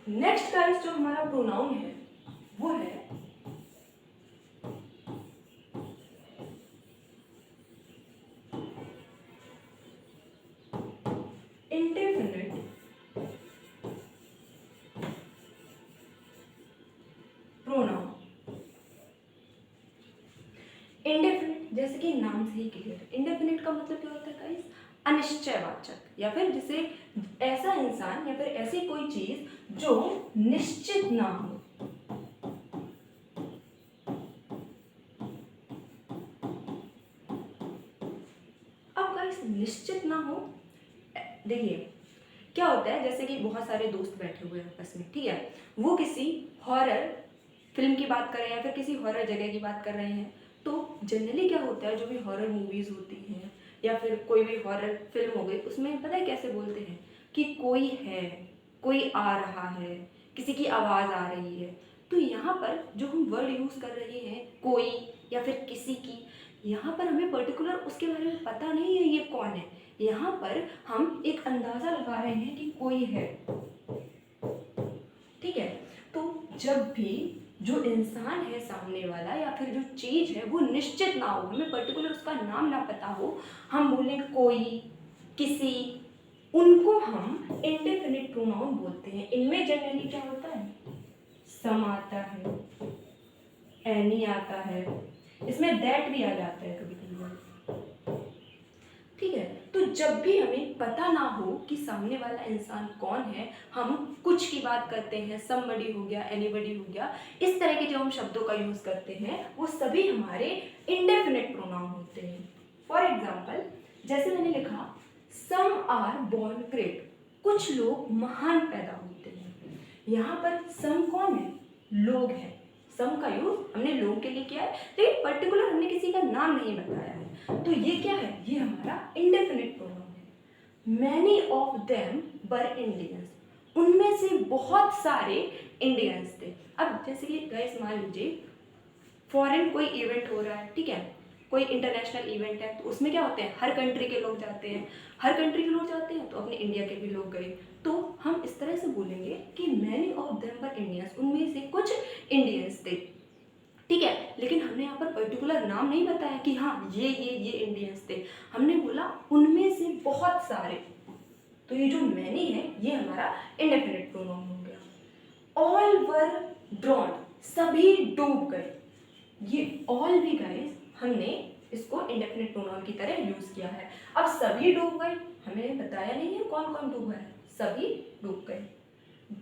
Next guys जो हमारा pronoun है वो है इंडेफिनिट प्रोनाउन। इंडेफिनिट जैसे कि नाम से ही क्लियर है, इंडेफिनिट का मतलब क्या होता है गाइस? अनिश्चयवाचक, या फिर जिसे ऐसा इंसान या फिर ऐसी कोई चीज जो निश्चित ना हो। अब गाइस निश्चित ना हो, देखिए क्या होता है, जैसे कि बहुत सारे दोस्त बैठे हुए हैं आपस में, ठीक है, वो किसी हॉरर फिल्म की बात कर रहे हैं या फिर किसी हॉरर जगह की बात कर रहे हैं, तो जनरली क्या होता है, जो भी हॉरर मूवीज होती हैं या फिर कोई भी हॉरर फिल्म हो गई, उसमें पता है कैसे बोलते हैं कि कोई है, कोई आ रहा है, किसी की आवाज़ आ रही है। तो यहाँ पर जो हम वर्ड यूज़ कर रहे हैं कोई या फिर किसी की, यहाँ पर हमें पर्टिकुलर उसके बारे में पता नहीं है ये कौन है, यहाँ पर हम एक अंदाज़ा लगा रहे हैं कि कोई है, ठीक है। तो जब भी जो इंसान है सामने वाला या फिर जो चीज़ है वो निश्चित ना हो, हमें पर्टिकुलर उसका नाम ना पता हो, हम बोलें कोई, किसी, उनको हम इंडेफिनिट प्रोनाउन बोलते हैं। इनमें जनरली क्या होता है, सम आता है, एनी आता है, इसमें दैट भी आ जाता है कभी कभी, ठीक है। तो जब भी हमें पता ना हो कि सामने वाला इंसान कौन है, हम कुछ की बात करते हैं, समबडी हो गया, एनीबडी हो गया, इस तरह के जो हम शब्दों का यूज करते हैं वो सभी हमारे इंडेफिनिट प्रोनाउन होते हैं। फॉर एग्जाम्पल जैसे मैंने लिखा सम आर बॉर्न ग्रेट, कुछ लोग महान पैदा होते हैं। यहाँ पर सम कौन है, लोग हैं। सम का यूज हमने लोग के लिए किया है, लेकिन पर्टिकुलर हमने किसी का नाम नहीं बताया है। तो ये क्या है, ये हमारा इंडेफिनिट प्रोनाउन है। Many of them were Indians, उनमें से बहुत सारे इंडियंस थे। अब जैसे कि गाइस मान लीजिए फॉरेन कोई इवेंट हो रहा है, ठीक है, कोई इंटरनेशनल इवेंट है, तो उसमें क्या होते हैं, हर कंट्री के लोग जाते हैं, हर कंट्री के लोग जाते हैं, तो अपने इंडिया के भी लोग गए। तो हम इस तरह से बोलेंगे कि many of them were Indians, उनमें से कुछ इंडियंस थे, ठीक है। लेकिन हमने यहाँ पर पर्टिकुलर नाम नहीं बताया कि हाँ ये इंडियंस थे, हमने बोला उनमें से बहुत सारे। तो ये जो मैनी है ये हमारा इंडेफिनिट प्रोनाउन हो गया। ऑल वर ड्रॉन, सभी डूब गए। ये ऑल भी गाइस हमने इसको इंडेफिनिट प्रोनाउन की तरह यूज किया है। अब सभी डूब गए, हमें बताया नहीं है कौन कौन डूब गए, सभी डूब गए।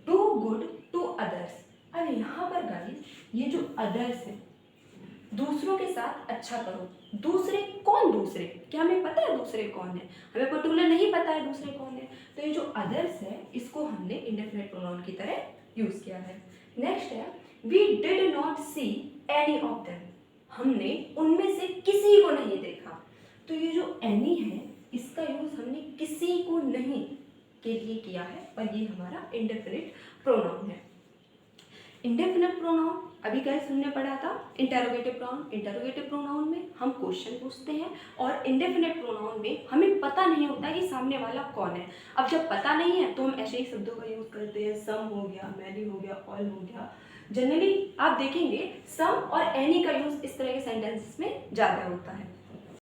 डू गुड टू अदर्स, अब यहाँ पर गाइस ये जो अदर्स है, दूसरों के साथ अच्छा करो। दूसरे कौन, दूसरे क्या हमें पता है दूसरे कौन है, हमें पर्टिकुलर नहीं पता है दूसरे कौन है। तो ये जो अदर्स है इसको हमने इंडेफिनिट प्रोनाउन की तरह यूज किया है। नेक्स्ट है we did not see any of them, हमने उनमें से किसी को नहीं देखा। तो ये जो एनी है इसका यूज हमने किसी को नहीं के लिए किया है और ये हमारा इंडेफिनिट प्रोनाउन है। इंडेफिनिट प्रोनाउन अभी गाइस हमने पढ़ा था इंटरोगेटिव प्रोनाउन। इंटरोगेटिव प्रोनाउन में हम क्वेश्चन पूछते हैं और इंडेफिनिट प्रोनाउन में हमें पता नहीं होता कि सामने वाला कौन है। अब जब पता नहीं है तो हम ऐसे ही शब्दों का यूज करते हैं, सम हो गया, मैनी हो गया, ऑल हो गया। जनरली आप देखेंगे सम और एनी का यूज इस तरह के सेंटेंसेस में ज़्यादा होता है।